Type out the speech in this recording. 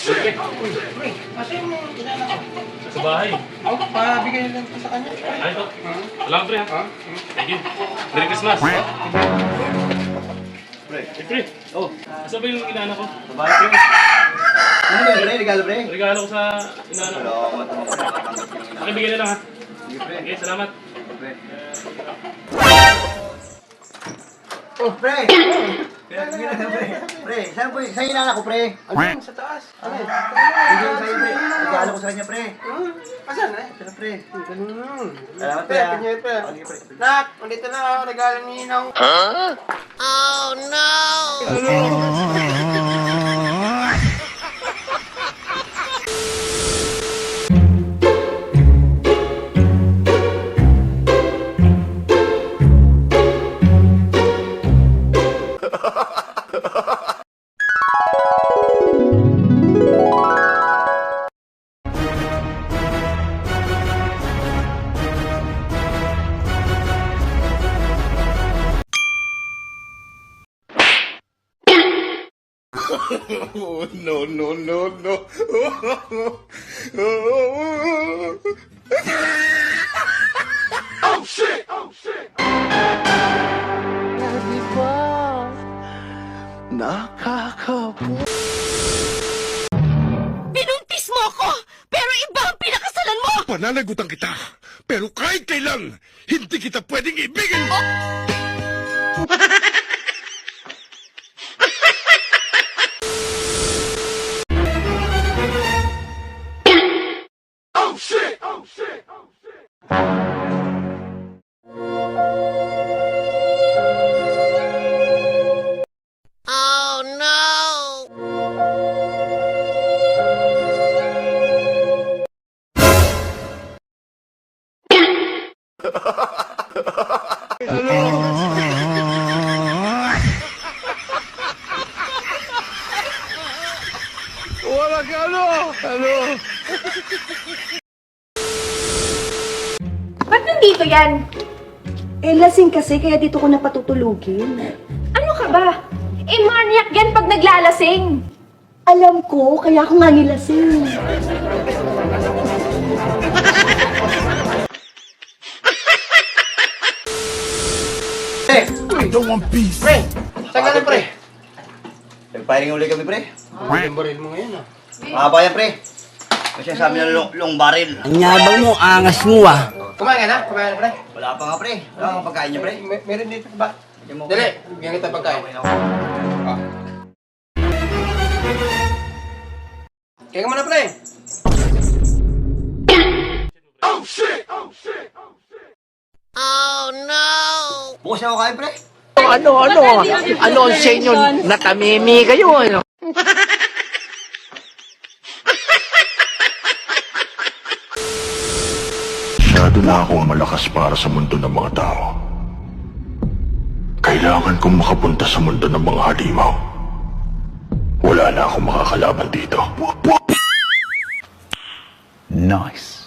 Pre, Ate yung inaanak ko. sa bahay. Oh, pabigay lang ko sa kanya. Ay, ito. Salamat, pre, ha? Thank you. Merry Christmas. Pre, Pre, oh, asa ba yung inaanak ko? babae pre. Ano ba pre? Regalo pre? Regalo ko sa inaanak ko. Salamat mo pre. Natanggap yung ina. Pakibigay na lang, ha? Sige pre. Okay, salamat. Pre. Oh pre! Sige na pre. Pre, saan po? Saan yung anak ko pre? Ayun, sa taas. Ano yun? Hindi ko sa'yo pre. Regalo ko sa kanya pre. Asan eh? Sana pre. Ganun. Salamat pre Pre, ha. ganyan pre. Sige pre. Nak, andito na ako, regalo ni Ninong. Oh, no, no, no, no. Binuntis mo ako! Pero iba ang pinakasalan mo! Pananagutan kita, pero kahit kailan, hindi kita pwedeng ibigin! Oh no! Ba't nandito yan? Eh, lasing kasi, kaya dito ko napatutulugin. Ano ka ba? Eh, maniac yan pag naglalasing. Alam ko, kaya ako nga nilasing. Pre! I don't want peace. Pre, saan ka na pre? Nag-firing uli kami pre. Yung baril mo ngayon ah. Mahaba yan pre. Kasi sabi na long baril. Anyabang mo, angas mo ah. Kumain ka na? Kumain ka na pre? Wala pa nga pre. Wala kang pagkain niya pre. Meron dito ba? Bigyan mo, Dali, pre. bigyan kita pagkain. Ah. Kaya ka muna pre. Oh no! Bukas na ako kain pre. Ano ang sa inyo? Natamimi kayo, ano? Masyado na akong malakas para sa mundo ng mga tao. Kailangan kong makapunta sa mundo ng mga halimaw. Wala na akong makakalaban dito. Nice.